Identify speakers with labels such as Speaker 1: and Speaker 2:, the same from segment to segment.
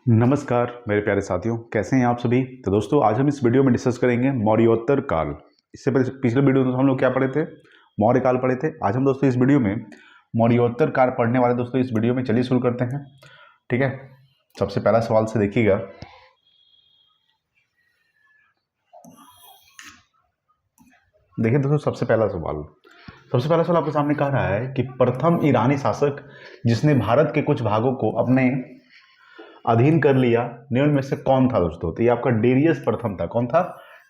Speaker 1: नमस्कार मेरे प्यारे साथियों, कैसे हैं आप सभी। तो दोस्तों, आज हम इस वीडियो में डिस्कस करेंगे मौर्योत्तर काल। इससे पहले पिछले वीडियो में हम लोग क्या पढ़े थे, मौर्य काल पढ़े थे। आज हम दोस्तों इस वीडियो में मौर्योत्तर काल पढ़ने वाले। दोस्तों इस वीडियो में चलिए शुरू करते हैं। ठीक है, सबसे पहला सवाल से देखिएगा। देखिए दोस्तों, सबसे पहला सवाल आपके सामने कह रहा है कि प्रथम ईरानी शासक जिसने भारत के कुछ भागों को अपने अधीन कर लिया, निम्न में से कौन था दोस्तों। तो ये आपका डेरियस प्रथम था। कौन था?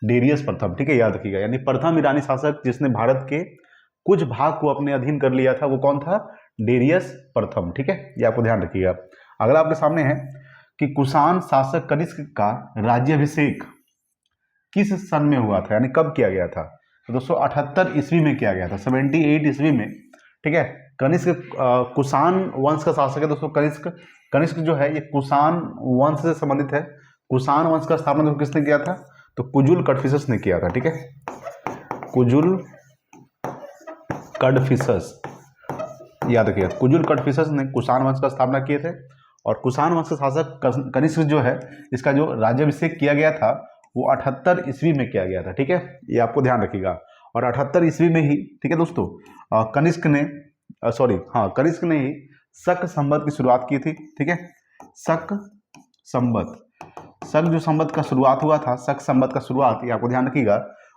Speaker 1: डेरियस प्रथम। ठीक है, याद रखिएगा। यानी प्रथम ईरानी शासक जिसने भारत के कुछ भाग को अपने अधीन कर लिया था, वो कौन था? डेरियस प्रथम। ठीक है, ये आपको ध्यान रखिएगा। अगला आपके सामने है कि कुषाण शासक कनिष्क का राज्याभिषेक किस सन में हुआ था, यानी कब किया गया था। तो दोस्तों 78 ईस्वी में किया गया था, 78 ईस्वी में। ठीक है, कनिष्क कुषाण वंश का शासक है दोस्तों। कनिष्क जो है ये कुषाण वंश से संबंधित है। कुषाण वंश का स्थापना तो किसने किया था? तो कुजुल कड़फिसस ने किया था। ठीक है, कुजुल कड़फिसस, याद रखिएगा। कुजुल कड़फिसस ने कुषाण वंश का स्थापना किए थे। और कुषाण वंश का शासक कनिष्क जो है, इसका जो राज्याभिषेक किया गया था वो 78 ईस्वी में किया गया था। ठीक है, ये आपको ध्यान रखिएगा। और 78 ईस्वी में ही, ठीक है दोस्तों, कनिष्क ने ही शक संवत की शुरुआत की थी। ठीक है, शक जो संवत का शुरुआत हुआ था, शक संवत का शुरुआत, ये आपको ध्यान रखिएगा,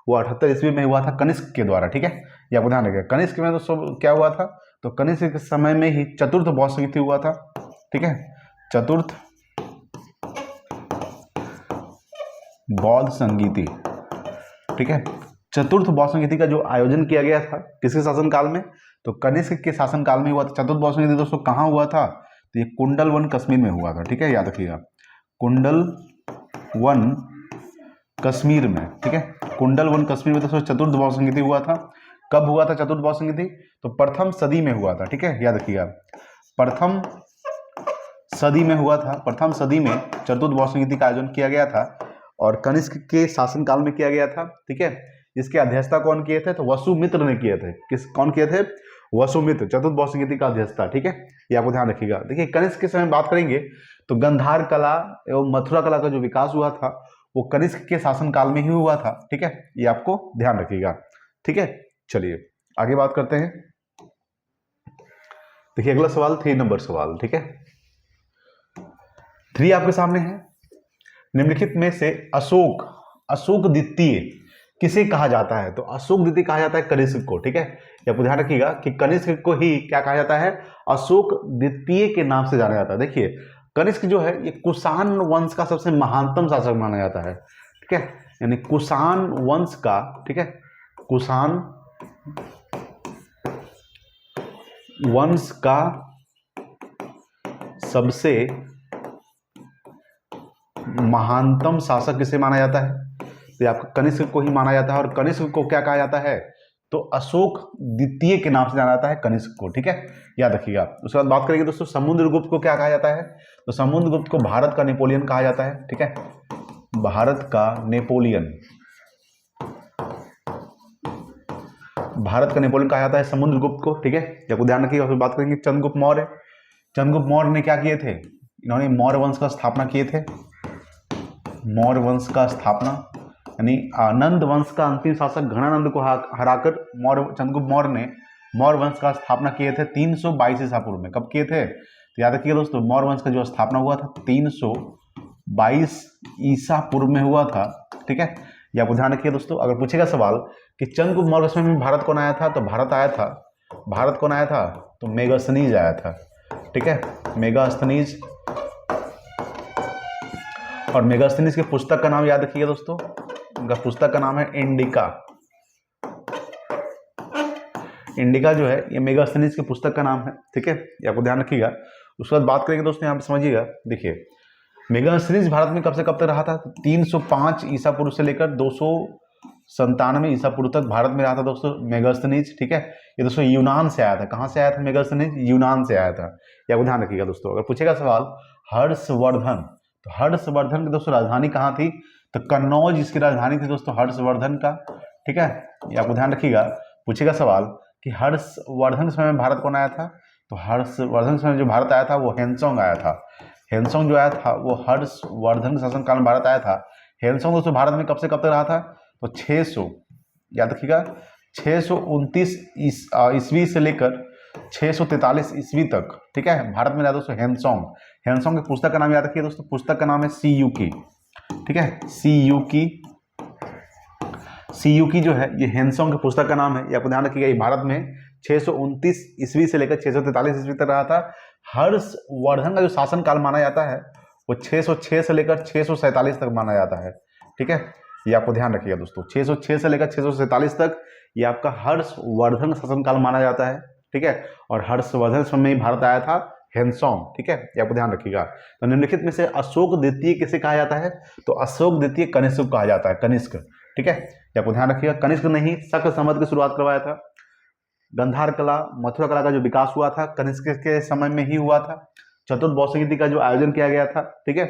Speaker 1: वो 78 ईस्वी में हुआ था कनिष्क के द्वारा। ठीक है, ये आपको ध्यान रखिएगा। कनिष्क में दोस्तों क्या हुआ था? तो कनिष्क के समय में ही चतुर्थ बौद्ध संहिता हुआ था। ठीक है, चतुर्थ बौद्ध संगीति। ठीक है, चतुर्थ बौद्ध संगीति का जो आयोजन किया गया था किसके शासनकाल में? तो कनिष्क के शासनकाल में हुआ था। चतुर्थ बौद्ध संगीति दोस्तों कहाँ हुआ था? तो ये कुंडल वन कश्मीर में हुआ था। ठीक है, याद रखिएगा, कुंडल वन कश्मीर में। ठीक है, कुंडल वन कश्मीर में दोस्तों चतुर्थ बौद्ध संगीति हुआ था। कब हुआ था चतुर्थ बौद्ध संगीति? तो प्रथम सदी में हुआ था। ठीक है, याद रखिएगा, प्रथम सदी में हुआ था। प्रथम सदी में चतुर्थ बौद्ध संगीति का आयोजन किया गया था और कनिष्क के शासनकाल में किया गया था। ठीक है, इसकी अध्यक्षता कौन किए थे? तो वसुमित्र ने किए थे। कौन किए थे? वसुमित्र, चतुर्थ बौद्ध संगीति का अध्यक्षता। ठीक है, ये आपको ध्यान रखिएगा। देखिए, कनिष्क के समय बात करेंगे तो गांधार कला एवं मथुरा कला का जो विकास हुआ था वो कनिष्क के शासनकाल में ही हुआ था। ठीक है, ये आपको ध्यान रखिएगा। ठीक है, चलिए आगे बात करते हैं। देखिए अगला सवाल 3 नंबर सवाल। ठीक है, 3 आपके सामने है। निम्नलिखित में से अशोक द्वितीय किसे कहा जाता है? तो अशोक द्वितीय कहा जाता है कनिष्क को। ठीक है, ये आपको ध्यान रखिएगा कि कनिष्क को ही क्या कहा जाता है? अशोक द्वितीय के नाम से जाना जाता है। देखिए, कनिष्क जो है ये कुषाण वंश का सबसे महानतम शासक माना जाता है। ठीक है, यानी कुषाण वंश का, ठीक है, कुषाण वंश का सबसे महानतम शासक किसे माना जाता है? तो आपका कनिष्क को ही माना जाता है। और कनिष्क को क्या कहा जाता है? तो अशोक द्वितीय के नाम से जाना जाता है कनिष्क को। ठीक है, याद रखिएगा। उसके बाद बात करेंगे दोस्तों समुद्रगुप्त को क्या कहा जाता है? तो समुद्रगुप्त को भारत का नेपोलियन कहा जाता है। ठीक है, भारत का नेपोलियन कहा जाता है समुद्रगुप्त को। ठीक है, आपको ध्यान रखिएगा। फिर बात करेंगे चंद्रगुप्त मौर्य ने क्या किए थे? इन्होंने मौर्य वंश का स्थापना किए थे। मौर्य वंश का स्थापना, यानी नंद वंश का अंतिम शासक घनानंद को हराकर चंद्रगुप्त मौर्य ने मौर्य वंश का स्थापना किए थे 322 ईसा पूर्व में। कब किए थे? तो याद रखिए दोस्तों, मौर्य वंश का जो स्थापना हुआ था 322 ईसा पूर्व में हुआ था। ठीक है, ये आपको ध्यान रखिए दोस्तों। अगर पूछेगा सवाल कि चंद्रगुप्त मौर्य समय में भारत कौन आया था, तो भारत कौन आया था? तो मेगास्थनीज आया था। ठीक है, मेगास्थनीज। और मेगास्थनीज के पुस्तक का नाम याद रखिएगा दोस्तों, उनका पुस्तक का नाम है इंडिका जो है ये मेगास्थनीज के पुस्तक का नाम है। ठीक है, ये आपको ध्यान रखिएगा। उसके बाद बात करेंगे दोस्तों, यहाँ पे समझिएगा। देखिए, मेगास्थनीज भारत में कब से कब तक रहा था? 305 ईसा पूर्व से लेकर 297 ईसा पूर्व तक भारत में रहा था दोस्तों मेगास्थनीज। ठीक है, ये दोस्तों यूनान से आया था। कहाँ से आया था मेगास्थनीज? यूनान से आया था। ये आपको ध्यान रखिएगा दोस्तों। अगर पूछेगा सवाल हर्षवर्धन, तो हर्षवर्धन की दोस्तों राजधानी कहाँ थी? तो कन्नौज इसकी राजधानी थी दोस्तों हर्षवर्धन का। ठीक है, ये आपको ध्यान रखिएगा। पूछेगा सवाल कि हर्षवर्धन के समय में भारत कौन आया था? तो हर्षवर्धन के समय जो भारत आया था वो हेनसोंग आया था। हेनसोंग जो आया था वो हर्षवर्धन के शासनकाल में भारत आया था। हेनसोंग दोस्तों भारत में कब से कब तक रहा था? तो 600, याद रखिएगा 629 ईस्वी से लेकर 643 ईस्वी तक, ठीक है, भारत में रहा दोस्तों हेनसोंग। हेनसोंग की पुस्तक का नाम याद रखिए दोस्तों, पुस्तक का नाम है सीयूकी, ठीक है, सीयूकी जो है ये हेनसोंग की पुस्तक का नाम है, ये आपको ध्यान रखिएगा। ये भारत में 629 ईस्वी से लेकर 643 ईस्वी तक रहा था। हर्षवर्धन का जो शासन काल माना जाता है वो 606 से लेकर 647 तक माना जाता है, ठीक है, ये आपको ध्यान रखिएगा दोस्तों। 606 से लेकर 647 तक ये आपका हर्षवर्धन का शासन काल माना जाता है, ठीक है, और हर्षवर्धन समय में ही भारत आया था हेनसोंग, ठीक है, ये आपको ध्यान रखिएगा। तो निम्नलिखित में से अशोक द्वितीय किसे कहा जाता है? तो अशोक द्वितीय कनिष्क को कहा जाता है, कनिष्क, ठीक है, ये आपको ध्यान रखिएगा। कनिष्क ने ही शक संवत की शुरुआत करवाया था। गंधार कला, मथुरा कला का जो विकास हुआ था कनिष्क के समय में ही हुआ था। चतुर्थ बौद्ध का जो आयोजन किया गया था, ठीक है,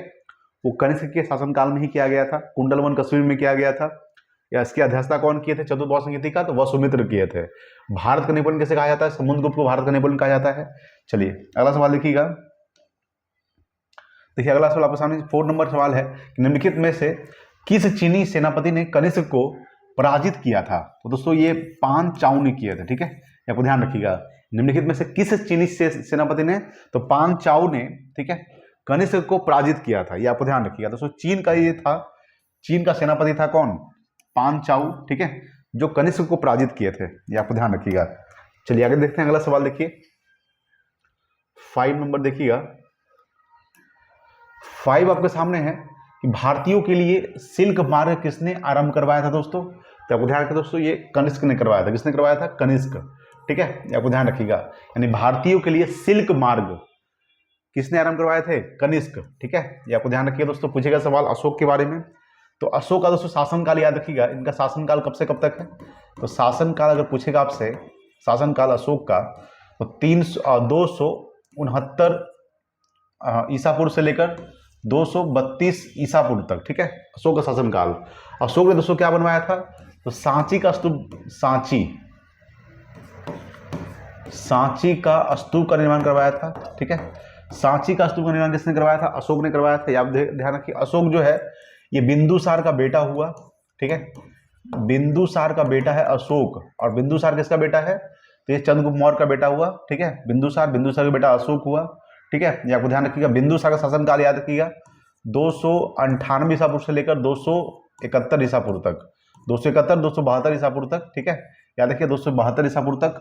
Speaker 1: वो कनिष्क के शासनकाल में ही किया गया था। कुंडलवन कश्मीर में किया गया था। या इसकी अध्यक्षता कौन किए थे चतुर्थ बौद्ध का? तो वसुमित्र किए थे। भारत का नेपोलियन कैसे कहा जाता है? समुद्रगुप्त को भारत का नेपोलियन कहा जाता है। चलिए अगला सवाल देखिएगा। देखिए अगला सवाल आपके सामने 4 नंबर सवाल है, निम्नलिखित में से किस चीनी सेनापति ने कनिष्क को पराजित किया था? तो दोस्तों ये पान चाउ ने किए थे, ठीक है, आपको ध्यान रखिएगा। निम्नलिखित में से किस चीनी सेनापति ने? तो पान चाउ ने, ठीक है, कनिष्क को पराजित किया था, ये आपको ध्यान रखिएगा दोस्तों। चीन का ये था, चीन का सेनापति था कौन? पान चाउ, ठीक है, जो कनिष्क को पराजित किए थे, ये आपको ध्यान रखिएगा। चलिए आगे देखते हैं, अगला सवाल देखिए 5 नंबर देखिएगा। 5 आपके सामने है कि भारतीयों के लिए सिल्क मार्ग किसने आरंभ करवाया था दोस्तों? तो आपको ध्यान रखिए दोस्तों, ये कनिष्क ने करवाया था। किसने करवाया था? कनिष्क, ठीक है, ये आपको ध्यान रखिएगा। यानी भारतीयों के लिए सिल्क मार्ग किसने आरंभ करवाए थे? कनिष्क, ठीक है, ये आपको ध्यान रखिए दोस्तों। पूछेगा सवाल अशोक के बारे में, तो अशोक का दोस्तों शासनकाल याद रखिएगा। इनका शासनकाल कब से कब तक है? तो शासनकाल अगर पूछेगा आपसे, शासनकाल अशोक का, तो 269 ईसापुर से लेकर 232 ईसापुर तक, ठीक है, अशोक का शासनकाल। अशोक ने दोस्तों क्या बनवाया था? तो सांची का स्तूप, सांची का स्तूप का निर्माण करवाया था, ठीक है, सांची का स्तूप का निर्माण किसने करवाया था? अशोक ने करवाया था। आप ध्यान रखिए, अशोक जो है ये बिंदुसार का बेटा हुआ, ठीक है, बिंदुसार का बेटा है अशोक। और बिंदुसार किसका बेटा है? तो ये चंद्रगुप्त मौर्य का बेटा हुआ, ठीक है, बिंदुसार का बेटा अशोक हुआ, ठीक है, ये आपको ध्यान रखिएगा। बिंदुसार का शासनकाल याद रखिएगा 298 ईसापुर से लेकर 271 ईसापुर तक, 271 272 ईसापुर तक, ठीक है, याद रखिए 272 ईसापुर तक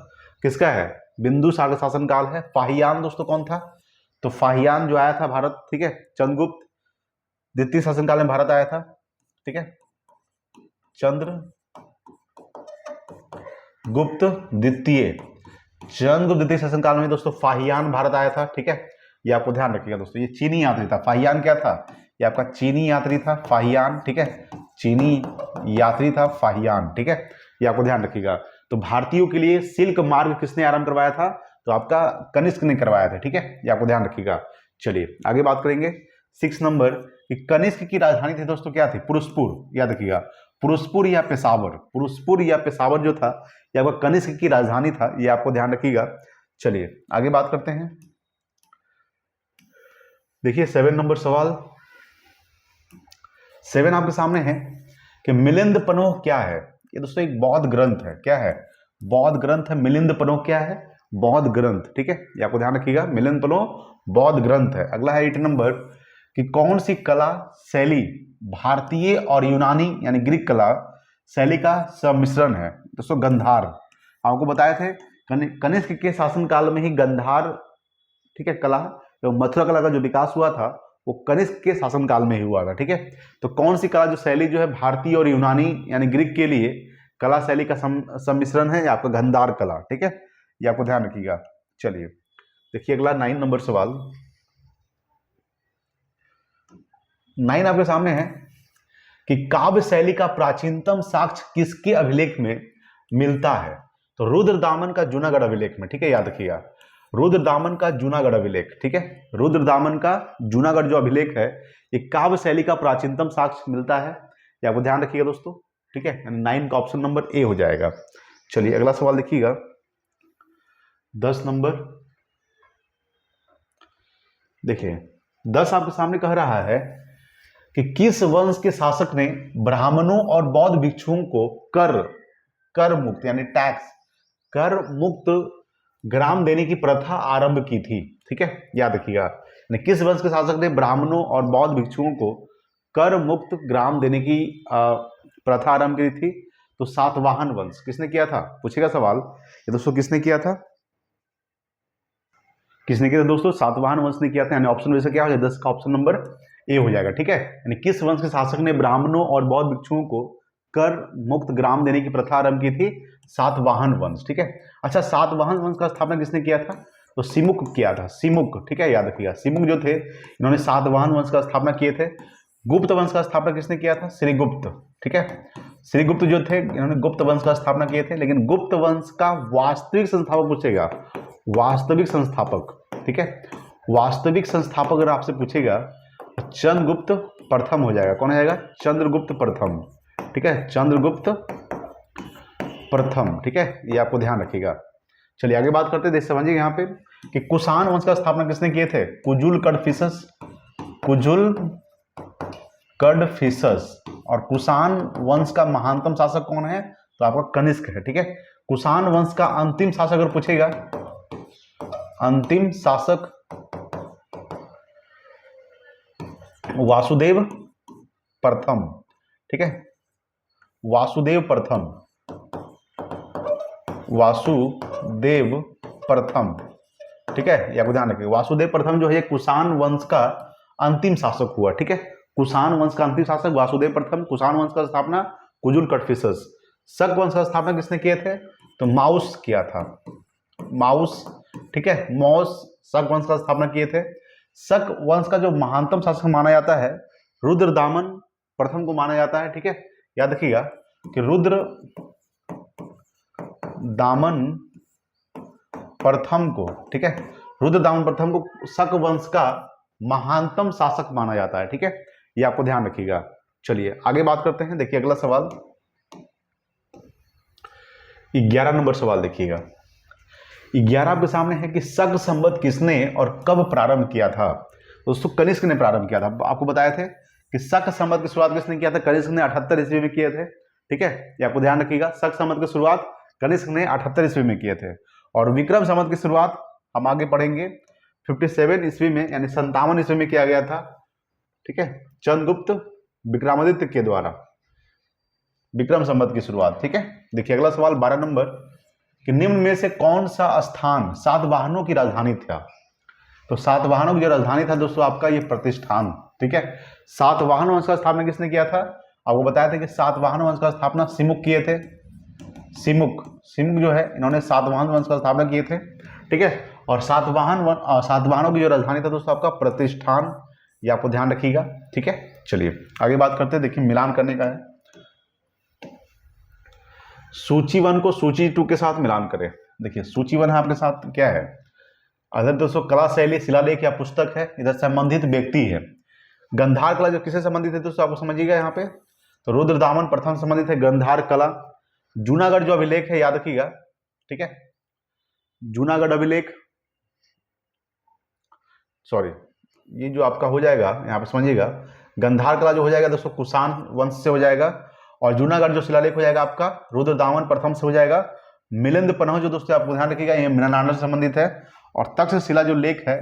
Speaker 1: किसका है? बिंदुसार का शासनकाल है। फाहियान दोस्तों कौन था? तो फाहियान जो आया था भारत, ठीक है, चंद्रगुप्त द्वितीय शासनकाल में भारत आया था, ठीक है, चंद्रगुप्त द्वितीय शासनकाल में दोस्तों फाहियान भारत आया था, ठीक है, ये आपको ध्यान रखिएगा दोस्तों। ये चीनी यात्री था। फाहियान क्या था? ये आपका चीनी यात्री था, फाहियान, ठीक है, चीनी यात्री था फाहियान, ठीक है, ये आपको ध्यान रखिएगा। तो भारतीयों के लिए सिल्क मार्ग किसने आरंभ करवाया था? तो आपका कनिष्क ने करवाया था, ठीक है, ये आपको ध्यान रखिएगा। चलिए आगे बात करेंगे 6 नंबर कि कनिष्क की राजधानी थी दोस्तों क्या थी? पुरुषपुर, याद रखिएगा, पुरुषपुर या पेशावर जो था ये आपका कनिष्क की राजधानी था, ये आपको ध्यान रखिएगा। चलिए आगे बात करते हैं। देखिए 7 नंबर सवाल, 7 आपके सामने है कि मिलिंदपनोह क्या है? ये दोस्तों एक बौद्ध ग्रंथ है। क्या है? बौद्ध ग्रंथ है। मिलिंदपनोह क्या है? बौद्ध ग्रंथ, ठीक है, ये आपको ध्यान रखिएगा। मिलिंदपनोह बौद्ध ग्रंथ है। अगला है 8 नंबर कि कौन सी कला शैली भारतीय और यूनानी यानी ग्रीक कला शैली का सम्मिश्रण है? दोस्तों गंधार। आपको बताए थे कनिष्क के शासनकाल में ही गंधार, ठीक है, कला एवं मथुरा कला का जो विकास हुआ था वो कनिष्क के शासनकाल में ही हुआ था, ठीक है। तो कौन सी कला जो शैली जो है भारतीय और यूनानी यानी ग्रीक के लिए कला शैली का सम्मिश्रण है? आपका गंधार कला, ठीक है, ये आपको ध्यान रखिएगा। चलिए देखिए अगला 9 नंबर सवाल। 9 आपके सामने है कि काव्य शैली का प्राचीनतम साक्ष्य किसके अभिलेख में मिलता है? तो रुद्रदामन का जूनागढ़ अभिलेख में, ठीक है, याद रखिएगा, रुद्रदामन का जूनागढ़ अभिलेख, ठीक है, रुद्रदामन का जूनागढ़ जो अभिलेख है ये काव्य शैली का प्राचीनतम साक्ष्य मिलता है, ये आपको ध्यान रखिएगा दोस्तों, ठीक है, 9 का ऑप्शन नंबर ए हो जाएगा। चलिए अगला सवाल देखिएगा 10 नंबर। देखिए 10 आपके सामने कह रहा है कि किस वंश के शासक ने ब्राह्मणों और बौद्ध भिक्षुओं को कर मुक्त यानी टैक्स कर मुक्त ग्राम देने की प्रथा आरंभ की थी। ठीक है, याद रखिएगा, यानी किस वंश के शासक ने ब्राह्मणों और बौद्ध भिक्षुओं को कर मुक्त ग्राम देने की प्रथा आरंभ की थी? तो सातवाहन वंश। किसने किया था, पूछेगा सवाल ये दोस्तों, किसने किया था? किसने किया था दोस्तों? सातवाहन वंश ने किया था। यानी ऑप्शन में से क्या हो जाएगा? 10 का ऑप्शन नंबर ए हो जाएगा। ठीक है, यानी किस वंश के शासक ने ब्राह्मणों और बौद्ध भिक्षुओं को कर मुक्त ग्राम देने की प्रथा आरंभ की थी? सातवाहन वंश। ठीक है, अच्छा सातवाहन वंश का स्थापना किसने किया था? तो सिमुक किया था, सिमुक। ठीक है, याद रखिएगा, सिमुक जो थे इन्होंने सातवाहन वंश का स्थापना किए थे। गुप्त वंश का स्थापना किसने किया था? श्रीगुप्त। ठीक है, श्रीगुप्त जो थे इन्होंने गुप्त वंश का स्थापना किए थे। लेकिन गुप्त वंश का वास्तविक संस्थापक पूछेगा, वास्तविक संस्थापक। ठीक है, वास्तविक संस्थापक अगर आपसे पूछेगा चंद्रगुप्त प्रथम हो जाएगा। कौन हो जाएगा? चंद्रगुप्त प्रथम। ठीक है, चंद्रगुप्त प्रथम। ठीक है, ये आपको ध्यान रखिएगा। चलिए आगे बात करते हैं, देख समझिए यहाँ पे कि कुषाण वंश का स्थापना किसने किए थे? कुजुल कडफिसस, कुजुल कडफिसस। और कुषाण वंश का महानतम शासक कौन है? तो आपका कनिष्क है। ठीक है, कुषाण वंश का अंतिम शासक अगर पूछेगा, अंतिम शासक वासुदेव प्रथम। ठीक है, वासुदेव प्रथम, वासुदेव प्रथम। ठीक है, ये आपको ध्यान रखिए, वासुदेव प्रथम जो है कुषाण वंश का अंतिम शासक हुआ। ठीक है, कुषाण वंश का अंतिम शासक वासुदेव प्रथम। कुषाण वंश का स्थापना कुजुल कडफिसस। शक वंश का स्थापना किसने किए थे? तो माउस किया था, माउस। ठीक है, मौस शक वंश का स्थापना किए थे। शक वंश का जो महानतम शासक माना जाता है रुद्रदामन प्रथम को माना जाता है। ठीक है, याद रखिएगा कि रुद्रदामन प्रथम को, ठीक है, रुद्रदामन प्रथम को शक वंश का महानतम शासक माना जाता है। ठीक है, ये आपको ध्यान रखिएगा। चलिए आगे बात करते हैं। देखिए अगला सवाल 11 नंबर सवाल देखिएगा। 11 आपके सामने है कि शक संवत किसने और कब प्रारंभ किया था? दोस्तों कनिष्क ने प्रारंभ किया था। आपको बताए थे कि शक संवत की शुरुआत किसने किया था? कनिष्क ने 78 ईस्वी में किए थे। ठीक है, ये आपको ध्यान रखिएगा, शक संवत की शुरुआत कनिष्क ने 78 ईस्वी में किए थे। और विक्रम संवत की शुरुआत हम आगे पढ़ेंगे 57 ईस्वी में, यानी 57 ईस्वी में किया गया था। ठीक है, चंद्रगुप्त विक्रमादित्य के द्वारा विक्रम संवत की शुरुआत। ठीक है, देखिए अगला सवाल 12 नंबर कि निम्न में से कौन सा स्थान सातवाहनों की राजधानी था? तो सातवाहनों की जो राजधानी था दोस्तों आपका ये प्रतिष्ठान। ठीक है, सातवाहन वंश का स्थापना किसने किया था? आपको बताया था कि सातवाहन वंश का स्थापना सिमुक किए थे। सिमुक जो है इन्होंने सातवाहन वंश का स्थापना किए थे। ठीक है, और सातवाहनों की जो राजधानी था दोस्तों आपका प्रतिष्ठान, ये आपको ध्यान रखिएगा। ठीक है, चलिए आगे बात करते हैं। देखिए मिलान करने का है, सूची 1 को सूची 2 के साथ मिलान करें। देखिए सूची 1 है आपके साथ क्या है? अगर दोस्तों कला शैली शिलालेख या पुस्तक है, इधर संबंधित व्यक्ति है। गंधार कला जो किससे संबंधित है दोस्तों आपको समझिएगा यहाँ पे, तो रुद्रदामन प्रथम संबंधित है गंधार कला। जूनागढ़ जो अभिलेख है याद रखिएगा। ठीक है, जूनागढ़ अभिलेख, सॉरी ये जो आपका हो जाएगा यहाँ पे समझिएगा, गंधार कला जो हो जाएगा दोस्तों कुषाण वंश से हो जाएगा। और जूनागढ़ जो शिलालेख हो जाएगा आपका रुद्रदामन प्रथम से हो जाएगा। मिलिंद पन्ह जो दोस्तों आपको ध्यान रखिएगा ये मृणाल से संबंधित है। और तक्षशिला जो लेख है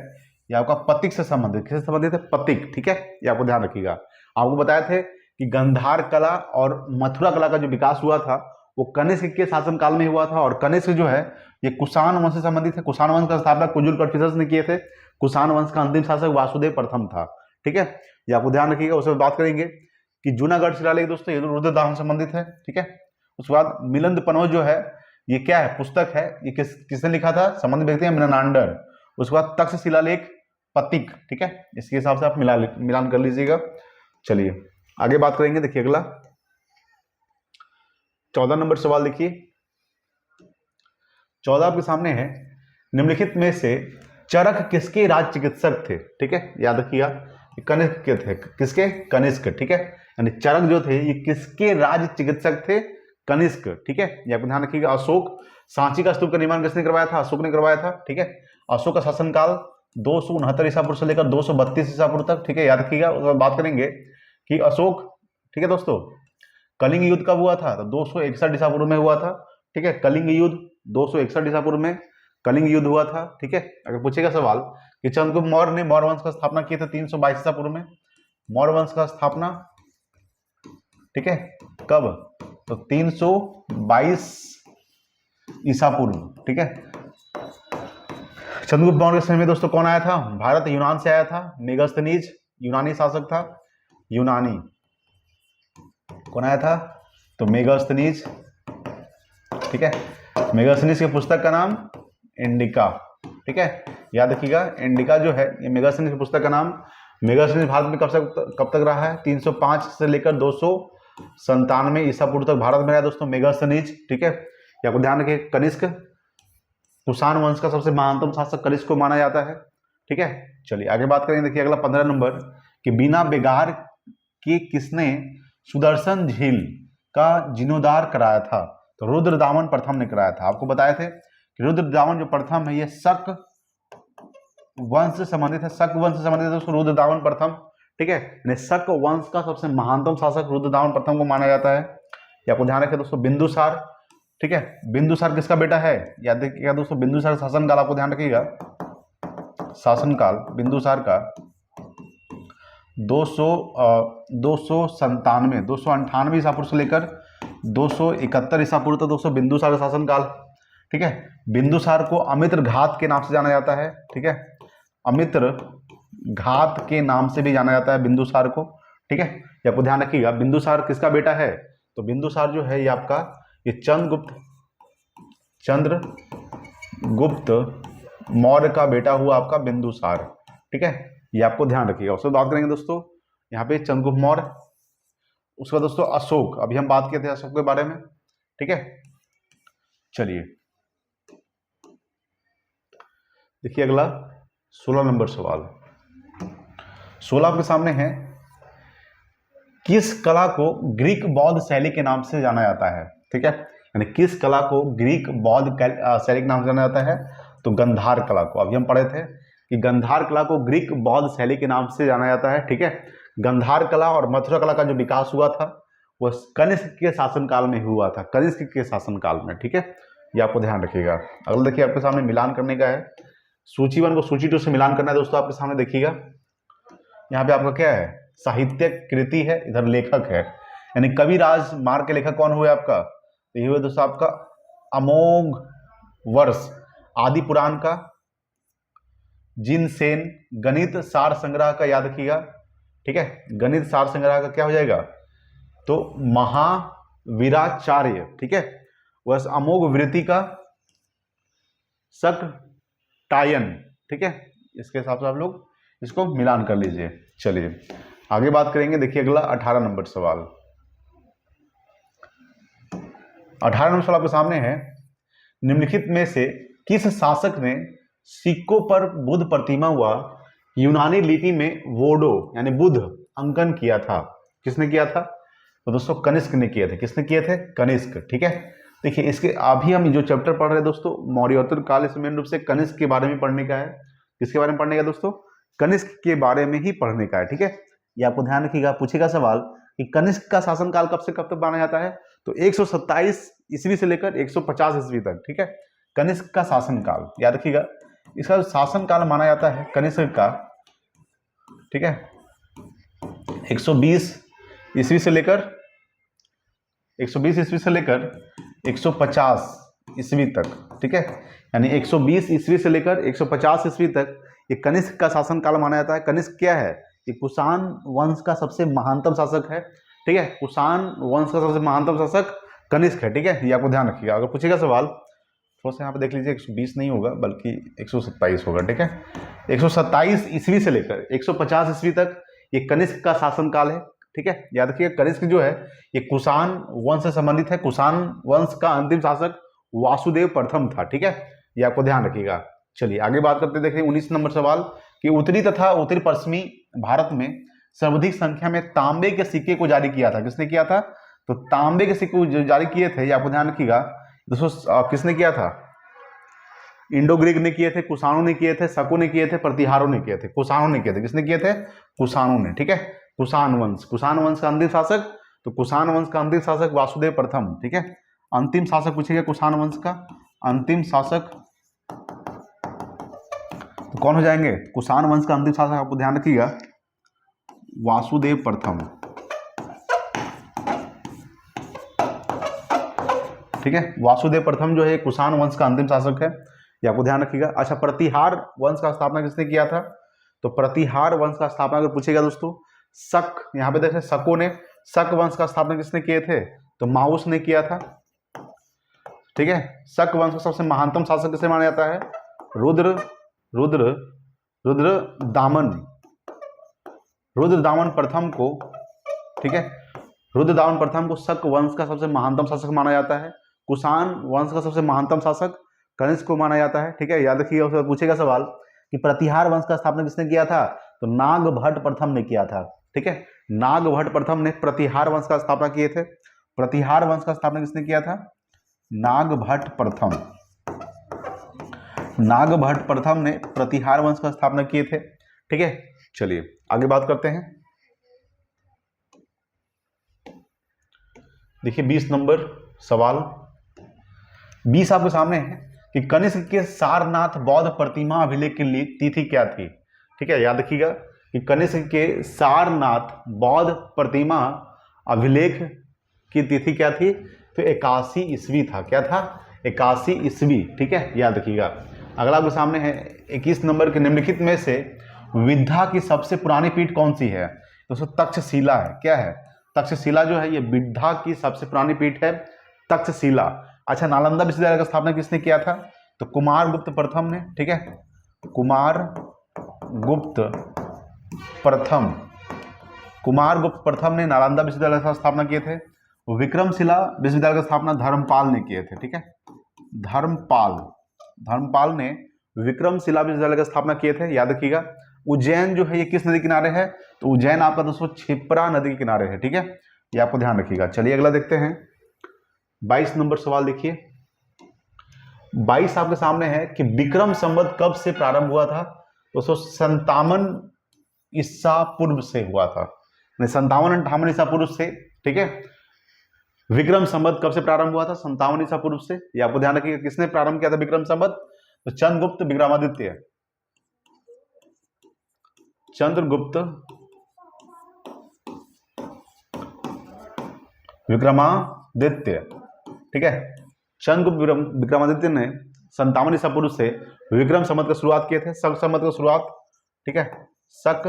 Speaker 1: ये आपका पतिक से संबंधित, किससे संबंधित है? पतिक। ठीक है, ये आपको ध्यान रखिएगा। आपको बताए थे कि गंधार कला और मथुरा कला का जो विकास हुआ था वो कनिष्क के शासनकाल में हुआ था। और कनिष्क जो है ये कुषाण वंश से संबंधित है। कुषाण वंश का स्थापना कुजुल कडफिसस ने किए थे। कुषाण वंश का अंतिम शासक वासुदेव प्रथम था। ठीक है, ये आपको ध्यान रखिएगा। उसमें बात करेंगे कि जूनागढ़ शिलालेख दोस्तों ये रुद्रदामन संबंधित है। ठीक है, उसके बाद मिलिंद पन्ह जो है ये क्या है? पुस्तक है। ये किसने लिखा था? संबंधित व्यक्ति है मृणाल। उसके बाद तक्षशिला शिलालेख पतिक। ठीक है, इसके हिसाब से आप मिलान कर लीजिएगा। चलिए आगे बात करेंगे। देखिए अगला 14 नंबर सवाल देखिए। 14 आपके सामने है, निम्नलिखित में से चरक किसके राज चिकित्सक थे? ठीक है, याद रखिएगा कनिष्क के थे। किसके? कनिष्क। ठीक है, यानी चरक जो थे ये किसके राज चिकित्सक थे? कनिष्क। ठीक है, ये आपको ध्यान रखिएगा। अशोक, सांची का स्तूप का निर्माण किसने करवाया था? अशोक ने करवाया था। ठीक है, अशोक का शासनकाल 269 ईसा पूर्व से लेकर 232 ईसा पूर्व तक, ठीक है, याद रखिएगा। उसके बाद बात करेंगे कि अशोक, ठीक है दोस्तों, कलिंग युद्ध कब हुआ था, तो 261 ईसा पूर्व में हुआ था, ठीक है। कलिंग युद्ध 261 ईसा पूर्व में कलिंग युद्ध हुआ था, ठीक है। अगर पूछेगा सवाल कि चंद्रगुप्त मौर्य ने मौर्य वंश का स्थापना की थी 322 ईसा पूर्व में, मौर्य वंश का स्थापना, ठीक है, कब, तो 322 ईसा पूर्व, ठीक है। चंद्रगुप्त मौर्य के समय में दोस्तों कौन आया था, भारत यूनान से आया था, मेगास्थनीज यूनानी शासक था, यूनानी कौन आया था, तो मेगास्थनीज, ठीक है। मेगास्थनीज की पुस्तक का नाम इंडिका, ठीक है, याद रखिएगा। इंडिका जो है ये मेगास्थनीज की पुस्तक का नाम। मेगास्थनीज भारत में कब तक रहा है, 305 से लेकर 297 ईसा पूर्व तक भारत में रहा दोस्तों मेगास्थनीज, ठीक है। या आपको ध्यान रखिए, कनिष्क कुषाण वंश का सबसे महानतम शासक कनिष्क को माना जाता है, ठीक है। चलिए आगे बात करेंगे, देखिए अगला 15 नंबर कि बिना बेगार के किसने सुदर्शन झील का जीर्णोद्धार कराया था, तो रुद्रदामन प्रथम ने कराया था। आपको बताए थे कि रुद्रदामन जो प्रथम है ये शक वंश से संबंधित है, शक वंश से संबंधित है उसको रुद्रदामन प्रथम, ठीक है। यानी शक वंश का सबसे महानतम शासक रुद्रदामन प्रथम को माना जाता है। ये आपको ध्यान रखिए दोस्तों। बिंदुसार, ठीक है, बिंदुसार किसका बेटा है, याद रखिएगा दोस्तों। बिंदुसार शासनकाल आपको ध्यान रखिएगा, शासनकाल बिंदुसार का 298 ईसा पूर्व से लेकर 271 ईसा पूर्व तक दोस्तों बिंदुसार का शासनकाल, ठीक है। बिंदुसार को अमित्र घात के नाम से जाना जाता है, ठीक है, अमित्र घात के नाम से भी जाना जाता है बिंदुसार को, ठीक है। ये आपको ध्यान रखिएगा। बिंदुसार किसका बेटा है, तो बिंदुसार जो है ये आपका ये चंद्रगुप्त मौर्य का बेटा हुआ आपका बिंदुसार, ठीक है। ये आपको ध्यान रखिएगा। उसके बाद बात करेंगे दोस्तों यहाँ पे चंद्रगुप्त मौर्य, उसका दोस्तों अशोक, अभी हम बात किए थे अशोक के बारे में, ठीक है। चलिए देखिए अगला 16 नंबर सवाल। 16 आपके सामने है, किस कला को ग्रीक बौद्ध शैली के नाम से जाना जाता है, ठीक है। यानी किस कला को ग्रीक बौद्ध शैली के नाम से जाना जाता है, तो गंधार कला को। अभी हम पढ़े थे कि गंधार कला को ग्रीक बौद्ध शैली के नाम से जाना जाता है, ठीक है। गंधार कला और मथुरा कला का जो विकास हुआ था वह कनिष्क के शासनकाल में हुआ था, कनिष्क के शासनकाल में, ठीक है। ये आपको ध्यान रखिएगा। अगला देखिए आपके सामने मिलान करने का है, सूची 1 को सूची 2 से मिलान करना है दोस्तों। आपके सामने देखिएगा यहाँ पे आपका क्या है, साहित्यिक कृति है, इधर लेखक है, यानी कविराज मार्ग के लेखक कौन हुए आपका, तो ये हुए दोस्तों आपका अमोघ वर्ष आदि पुराण का। जिनसेन गणित सार संग्रह का याद रखिएगा, ठीक है, गणित सार संग्रह का क्या हो जाएगा, तो महावीराचार्य, ठीक है। वह अमोघ वृत्ति का सकटायन, ठीक है। इसके हिसाब से आप लोग इसको मिलान कर लीजिए। चलिए आगे बात करेंगे, देखिए अगला 18 नंबर सवाल। 18 नंबर सवाल आपके सामने है, निम्नलिखित में से किस शासक ने सिक्कों पर बुद्ध प्रतिमा व यूनानी लिपि में वोडो यानी बुद्ध अंकन किया था, किसने किया था, तो दोस्तों कनिष्क ने किए थे। किसने किए थे, कनिष्क, ठीक है। देखिए इसके अभी हम जो चैप्टर पढ़ रहे हैं दोस्तों मौर्योत्तर काल, इसमें मेन रूप से कनिष्क के बारे में पढ़ने का है। किसके बारे में पढ़ने का दोस्तों, कनिष्क के बारे में ही पढ़ने का है, ठीक है। ये आपको ध्यान रखिएगा। पूछेगा सवाल कि कनिष्क का शासनकाल कब से कब तक माना जाता है, तो 127 ईस्वी से लेकर 150 ईस्वी तक, ठीक है। कनिष्क का शासनकाल याद रखिएगा। इसका शासनकाल माना जाता है कनिष्क का, ठीक है, 120 ईस्वी से लेकर 120 ईस्वी से लेकर 150 ईस्वी तक, ठीक है। यानी 120 ईस्वी से लेकर 150 ईस्वी तक ये कनिष्क का शासनकाल माना जाता है। कनिष्क क्या है, ये कुषाण वंश का सबसे महानतम शासक है, ठीक है। कुषाण वंश का सबसे महानतम शासक कनिष्क है, ठीक है। ये आपको ध्यान रखिएगा। अगर पूछेगा सवाल थोड़ा सा यहाँ पे देख लीजिए, 120 नहीं होगा बल्कि 127 होगा, ठीक है। 127 ईस्वी से लेकर 150 ईस्वी तक ये कनिष्क का शासनकाल है, ठीक है। याद रखिए कनिष्क जो है ये कुषाण वंश से संबंधित है। कुषाण वंश का अंतिम शासक वासुदेव प्रथम था, ठीक है। ये आपको ध्यान रखिएगा। चलिए आगे बात करते देखिए 19 नंबर सवाल कि उत्तरी तथा उत्तरी पश्चिमी भारत में सर्वाधिक संख्या में तांबे के सिक्के को जारी किया था, किसने किया था, तो तांबे के सिक्के जो जारी किए थे, ये आपको ध्यान रखिएगा दोस्तों, किसने किया था, इंडो ग्रीक ने किए थे, कुषाणों ने किए थे, शकों ने किए थे, प्रतिहारों ने किए थे। कुषाणों ने किए थे। किसने किए थे? कुषाणों ने। ठीक है, कुषाण वंश। कुषाण वंश का अंतिम शासक, तो कुषाण वंश का अंतिम शासक वासुदेव प्रथम। ठीक है, अंतिम शासक पूछेगा कुषाण वंश का अंतिम शासक तो कौन हो जाएंगे? कुषाण वंश का अंतिम शासक आपको ध्यान रखिएगा वासुदेव प्रथम। ठीक है, वासुदेव प्रथम जो है कुषाण वंश का अंतिम शासक है, ये आपको ध्यान रखिएगा। अच्छा, प्रतिहार वंश का स्थापना किसने किया था? तो प्रतिहार वंश का स्थापना अगर पूछेगा दोस्तों, शक, यहाँ पे देखें शकों ने, शक वंश का स्थापना किसने किए थे? तो माउस ने किया था। ठीक है, शक वंश का सबसे महानतम शासक किसे माना जाता है? रुद्रदामन प्रथम को। ठीक है, रुद्रदामन प्रथम को शक वंश का सबसे महानतम शासक माना जाता है। कुषाण वंश का सबसे महानतम शासक कनिष्क को माना जाता है। ठीक है, याद रखिएगा। उसके बाद पूछेगा सवाल कि प्रतिहार वंश का स्थापना किसने किया था? तो नागभट्ट प्रथम ने किया था। ठीक है, नागभट्ट प्रथम ने प्रतिहार वंश का स्थापना किए थे। प्रतिहार वंश का स्थापना किसने किया था? नागभट्ट प्रथम। नागभट्ट प्रथम ने प्रतिहार वंश का स्थापना किए थे। ठीक है, चलिए आगे बात करते हैं। देखिए 20 नंबर सवाल, 20 आपके सामने है कि कनिष्क के सारनाथ बौद्ध प्रतिमा अभिलेख की तिथि क्या थी? ठीक है, याद रखिएगा कि कनिष्क के सारनाथ बौद्ध प्रतिमा अभिलेख की तिथि क्या थी? तो 81 ईस्वी था। क्या था? 81 ईस्वी। ठीक है, याद रखिएगा। अगला आपके सामने है 21 नंबर के निम्नलिखित में से विद्या की सबसे पुरानी पीठ कौन सी है? दोस्तों तक्षशिला है। क्या है? तक्षशिला जो है ये विद्या की सबसे पुरानी पीठ है, तक्षशिला। अच्छा, नालंदा विश्वविद्यालय का स्थापना किसने किया था? तो कुमारगुप्त प्रथम ने। ठीक है, कुमारगुप्त प्रथम ने नालंदा विश्वविद्यालय का स्थापना किए थे। विक्रमशिला विश्वविद्यालय का स्थापना धर्मपाल ने किए थे। ठीक है, धर्मपाल ने विक्रमशिला विश्वविद्यालय का स्थापना किए थे। याद रखिएगा। उज्जैन जो है ये किस नदी किनारे है? तो उज्जैन आपका दोस्तों क्षिप्रा नदी के किनारे है। ठीक है, ये आपको ध्यान रखिएगा। चलिए अगला देखते हैं। 22 नंबर सवाल देखिए। 22 आपके सामने है कि विक्रम संवत कब से प्रारंभ हुआ था? दोस्तों 57 ईसा पूर्व से हुआ था, 57-58 ईसा पूर्व से। ठीक है, विक्रम संवत कब से प्रारंभ हुआ था? 57 ईसा पूर्व से। ये आपको ध्यान रखिएगा। किसने प्रारंभ किया था विक्रम संवत? तो चंद्रगुप्त विक्रमादित्य। ठीक है, चंद्रगुप्त विक्रमादित्य ने 57 ईसा पूर्व से विक्रम संवत की शुरुआत किए थे। शक संवत की शुरुआत, ठीक है, शक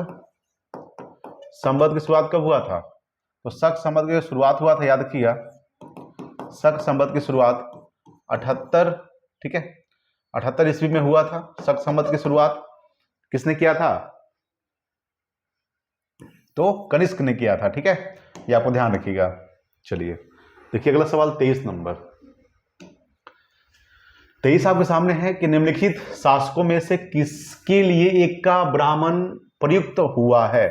Speaker 1: संवत की शुरुआत कब हुआ था? तो शक संवत की शुरुआत हुआ था, याद रखिएगा, शक संवत की शुरुआत 78, ठीक है, 78 ईस्वी में हुआ था। शक संवत की शुरुआत किसने किया था? तो कनिष्क ने किया था। ठीक है, ये आपको ध्यान रखिएगा। चलिए देखिए अगला सवाल 23 नंबर। 23 आपके सामने है कि निम्नलिखित शासकों में से किसके लिए एका ब्राह्मण प्रयुक्त हुआ है?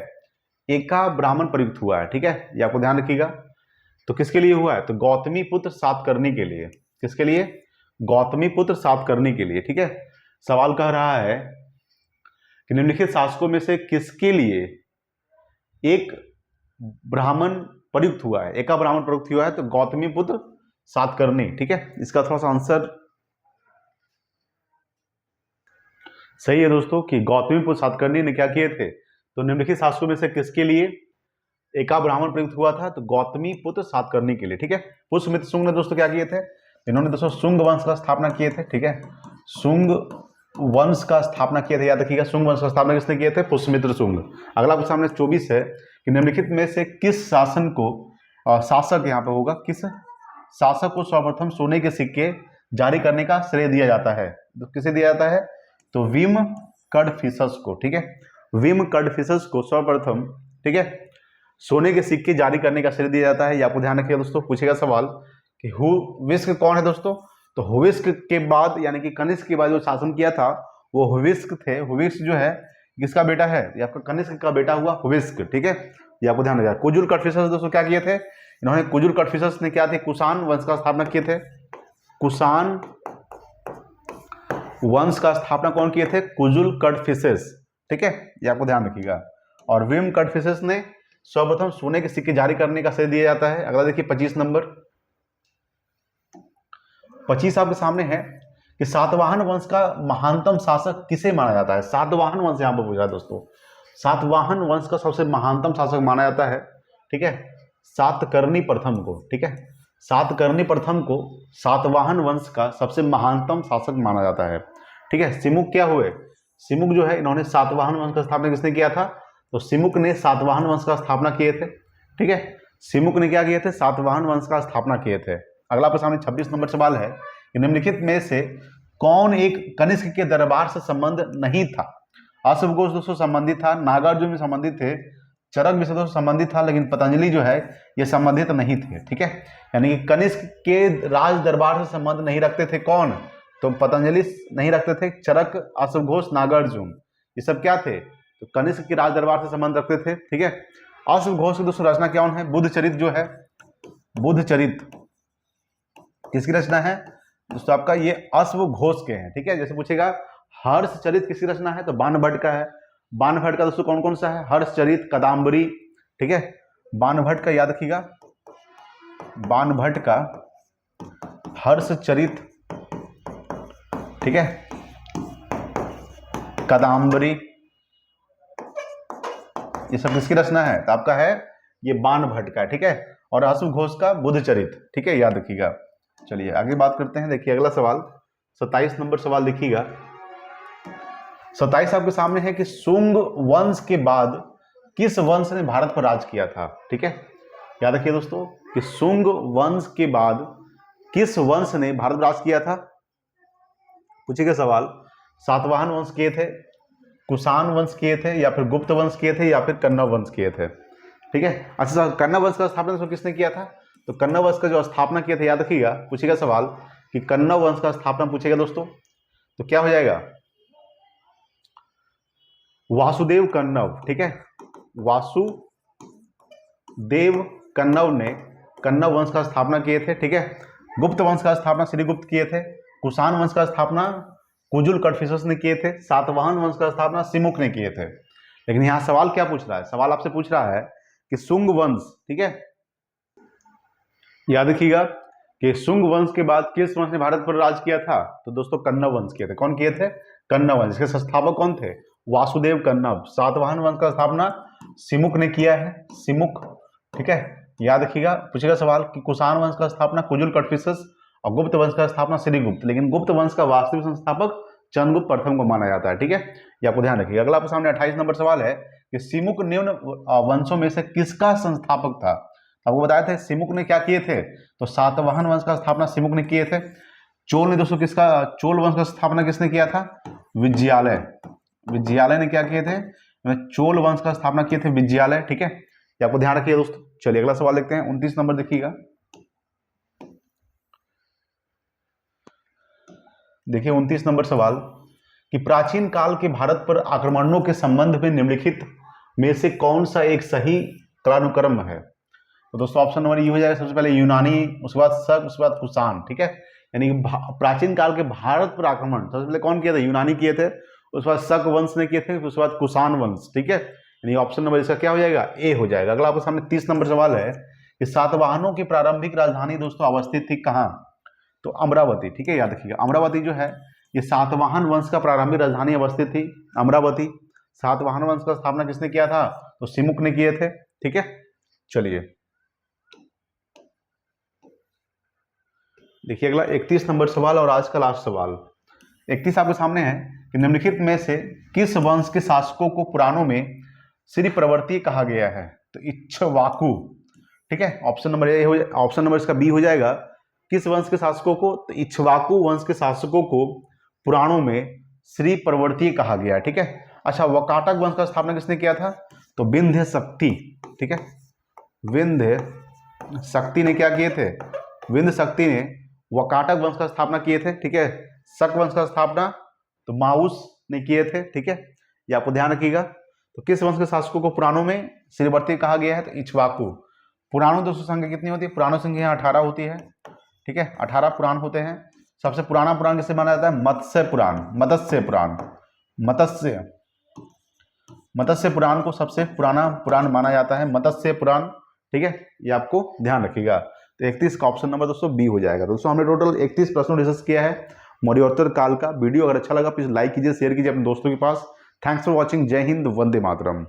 Speaker 1: एका ब्राह्मण प्रयुक्त हुआ है। ठीक है, ये आपको ध्यान रखिएगा। तो किसके लिए हुआ है? तो गौतमी पुत्र सातकर्णी के लिए। किसके लिए? गौतमी पुत्र सातकर्णी के लिए। ठीक है, सवाल कह रहा है कि निम्नलिखित शासकों में से किसके लिए एक ब्राह्मण प्रयुक्त हुआ है? एका ब्राह्मण प्रयुक्त हुआ है, तो गौतमी पुत्र सातकर्णी। ठीक है, इसका थोड़ा सा आंसर सही है दोस्तों कि गौतमी पुत्र सातकर्णी ने क्या किए थे? तो निम्नलिखित शासकों में से किसके लिए एका ब्राह्मण प्रयुक्त हुआ था? तो गौतमी पुत्र सातकर्णी के लिए। ठीक है, पुष्यमित्र शुंग ने दोस्तों क्या किए थे? इन्होंने दोस्तों शुंग वंश का स्थापना किए थे। ठीक है, शुंग वंश का स्थापना किए थे। याद रखिएगा, शुंग वंश का स्थापना किसने किए थे? पुष्यमित्र शुंग। अगला आपके सामने 24 है कि निम्नलिखित में से किस शासन को शासक यहाँ पे होगा, किस शासक को सर्वप्रथम सोने के सिक्के जारी करने का श्रेय दिया जाता है? तो किसे दिया जाता है? तो विम कडफिसस को। ठीक है, विम कडफिसस को सर्वप्रथम, ठीक है, सोने के सिक्के जारी करने का श्रेय दिया जाता है। ये आपको ध्यान रखिएगा दोस्तों। पूछेगा सवाल कि हुविस्क कौन है दोस्तों? तो हुविस्क के बाद यानी कि कनिष्क के बाद जो शासन किया था वो हुविस्क थे। हुविस्क जो है किसका बेटा है? ये आपका कनिष्क का बेटा हुआ हुविस्क। ठीक है, ये आपको ध्यान रखिएगा। कुजुल कडफिसस दोस्तों क्या किए थे? इन्होंने कुजुल कडफिसस ने क्या थे? कुषाण वंश का स्थापना किए थे। कुषाण वंश का स्थापना कौन किए थे? कुजुल कड़फिसेस, ठीक है, ये आपको ध्यान रखिएगा। और विम कड़फिसेस ने सर्वप्रथम सोने के सिक्के जारी करने का श्रेय दिया जाता है। अगला देखिए 25 नंबर। 25 आपके सामने है कि सातवाहन वंश का महानतम शासक किसे माना जाता है? सातवाहन वंश यहां पर पूछा है दोस्तों। सातवाहन वंश का सबसे महानतम शासक माना जाता है, ठीक है, सातकर्णी प्रथम को, ठीक है, सातकर्णी प्रथम को सातवाहन वंश का सबसे महानतम शासक माना जाता है, ठीक है। सिमुक क्या हुए? सिमुक जो है, इन्होंने सातवाहन वंश का स्थापना किसने किया था? तो सिमुक ने सातवाहन वंश का स्थापना किए थे, ठीक है। सिमुक ने क्या किए थे? सातवाहन वंश का स्थापना किए थे। अगला आपके सामने 26 नंबर सवाल है कि निम्नलिखित में से कौन एक कनिष्क के दरबार से संबंध नहीं था? अश्व घोष दोस्तों संबंधित था, नागार्जुन भी संबंधित थे, चरक भी दोस्तों संबंधित था, लेकिन पतंजलि जो है ये संबंधित नहीं थे, ठीक है। यानी कि कनिष्क के राज दरबार से संबंध नहीं रखते थे कौन? तो पतंजलि नहीं रखते थे, चरक, अश्वघोष, नागार्जुन, ये सब क्या थे? तो कनिष्क के राज दरबार से संबंध रखते थे, ठीक है। अश्वघोष की दोस्तों रचना क्या है? बुद्ध चरित जो है, बुद्ध चरित किसकी रचना है दोस्तों? आपका ये अश्वघोष के हैं, ठीक है। जैसे पूछेगा हर्ष चरित किसकी रचना है? तो बाणभट्ट का है। बाणभट्ट का दोस्तों कौन कौन सा है? हर्ष चरित, कादम्बरी, ठीक है। बाणभट्ट का याद रखिएगा, बाणभट्ट का हर्ष चरित, ठीक है, कादम्बरी, ये सब किसकी रचना है? तो आपका है ये बाणभट्ट का, ठीक है। और अश्वघोष का बुद्ध चरित, ठीक है, याद रखिएगा। चलिए आगे बात करते हैं। देखिए अगला सवाल 27 नंबर सवाल देखिएगा। 27 आपके सामने है कि शुंग वंश के बाद किस वंश ने भारत पर राज किया था, ठीक है। याद रखिए दोस्तों कि शुंग वंश के बाद किस वंश ने भारत पर राज किया था? पूछेगा सवाल। सातवाहन वंश किए थे, कुषाण वंश किए थे, या फिर गुप्त वंश किए थे, या फिर कन्नव वंश किए थे, ठीक है। अच्छा, कन्नव वंश का स्थापना किसने किया था? तो कन्नव वंश का जो स्थापना किया था, याद रखिएगा, पूछेगा सवाल कि कन्नव वंश का स्थापना पूछेगा दोस्तों, तो क्या हो जाएगा? वासुदेव कन्नव, ठीक है। वासुदेव कन्नव ने कन्नव वंश का स्थापना किए थे, ठीक है। गुप्त वंश का स्थापना श्रीगुप्त किए थे। कुषाण वंश का स्थापना कुजुल कड़फिसेस ने किए थे। सातवाहन वंश का स्थापना सिमुक ने किए थे। लेकिन यहां सवाल क्या पूछ रहा है? सवाल आपसे पूछ रहा है कि शुंग वंश, ठीक है, याद रखिएगा कि शुंग वंश के बाद किस वंश ने भारत पर राज किया था? तो दोस्तों कन्नव वंश किए थे। कौन किए थे? कन्नव वंश। इसके संस्थापक कौन थे? वासुदेव कन्नव। सातवाहन वंश का स्थापना सिमुक ने किया है, सिमुक, ठीक है, याद रखिएगा। पूछेगा सवाल कि कुषाण वंश का स्थापना कुजुल कड़फिसेस और गुप्त वंश का स्थापना श्रीगुप्त। लेकिन गुप्त वंश का वास्तविक संस्थापक चंद्रगुप्त प्रथम को माना जाता है, ठीक है, ये आपको ध्यान रखिएगा। अगला आपके सामने 28 नंबर सवाल है कि सिमुक निम्न वंशों में से किसका संस्थापक था? आपको बताया था सिमुक ने क्या किए थे? तो सातवाहन वंश का स्थापना सिमुक ने किए थे। चोल ने दोस्तों किसका, चोल वंश का स्थापना किसने किया था? विजयालय। विजयालय ने क्या किए थे? चोल वंश का स्थापना किए थे विजयालय, ठीक है, ये आपको ध्यान रखिए दोस्तों। चलिए अगला सवाल देखते हैं। 29 नंबर देखिएगा। देखिए 29 नंबर सवाल कि प्राचीन काल के भारत पर आक्रमणों के संबंध में निम्नलिखित में से कौन सा एक सही कालानुक्रम है? तो दोस्तों ऑप्शन नंबर ये हो जाएगा, सबसे पहले यूनानी, उसके बाद शक, उसके बाद कुषाण, ठीक है। यानी प्राचीन काल के भारत पर आक्रमण सबसे पहले कौन किए थे? यूनानी किए थे, उसके बाद शक वंश ने किए थे, उसके बाद कुषाण वंश, ठीक है। यानी ऑप्शन नंबर इसका क्या हो जाएगा? ए हो जाएगा। अगला आपके सामने 30 नंबर सवाल है कि सातवाहनों की प्रारंभिक राजधानी दोस्तों अवस्थित थी कहाँ? तो अमरावती, ठीक है, याद रखिएगा। अमरावती जो है ये सातवाहन वंश का प्रारंभिक राजधानी अवस्थित थी, अमरावती। सातवाहन वंश का स्थापना किसने किया था? तो सिमुक ने किए थे, ठीक है। चलिए देखिए अगला 31 नंबर सवाल और आज का लास्ट सवाल। 31 आपके सामने है कि निम्नलिखित में से किस वंश के शासकों को पुराणों में श्री प्रवर्ती कहा गया है? तो इक्ष्वाकु, ठीक है, ऑप्शन नंबर ए हो, ऑप्शन नंबर इसका बी हो जाएगा। किस वंश के शासकों को? तो इक्ष्वाकु वंश के शासकों को पुराणों में श्री प्रवर्ती कहा गया, ठीक है। अच्छा, वकाटक वंश का स्थापना किसने किया था? तो विंध्य शक्ति, ठीक है, विंध्य शक्ति ने क्या किए थे? विंध्य शक्ति ने वकाटक वंश का स्थापना किए थे, ठीक है। शक वंश का स्थापना तो माउस ने किए थे, ठीक है, ये आपको ध्यान रखिएगा। तो किस वंश के शासकों को पुराणों में श्रीवर्ती कहा गया है? तो इक्ष्वाकु। पुराणों दोस्तों संख्या कितनी होती है? पुराणों संख्या 18 होती है, ठीक है, 18 पुराण होते हैं। सबसे पुराना पुराण किसे माना जाता है? मत्स्य पुराण, मत्स्य पुराण, मत्स्य पुराण को सबसे पुराना पुराण माना जाता है, मत्स्य पुराण। ठीक है, ये आपको ध्यान रखिएगा। तो 31 का ऑप्शन नंबर दोस्तों बी हो जाएगा। दोस्तों हमने टोटल 31 प्रश्नों डिस्कस किया है मौर्योत्तर काल का। वीडियो अगर अच्छा लगा प्लीज लाइक कीजिए, शेयर कीजिए अपने दोस्तों के पास। Thanks for watching. जय हिंद, वंदे मातरम।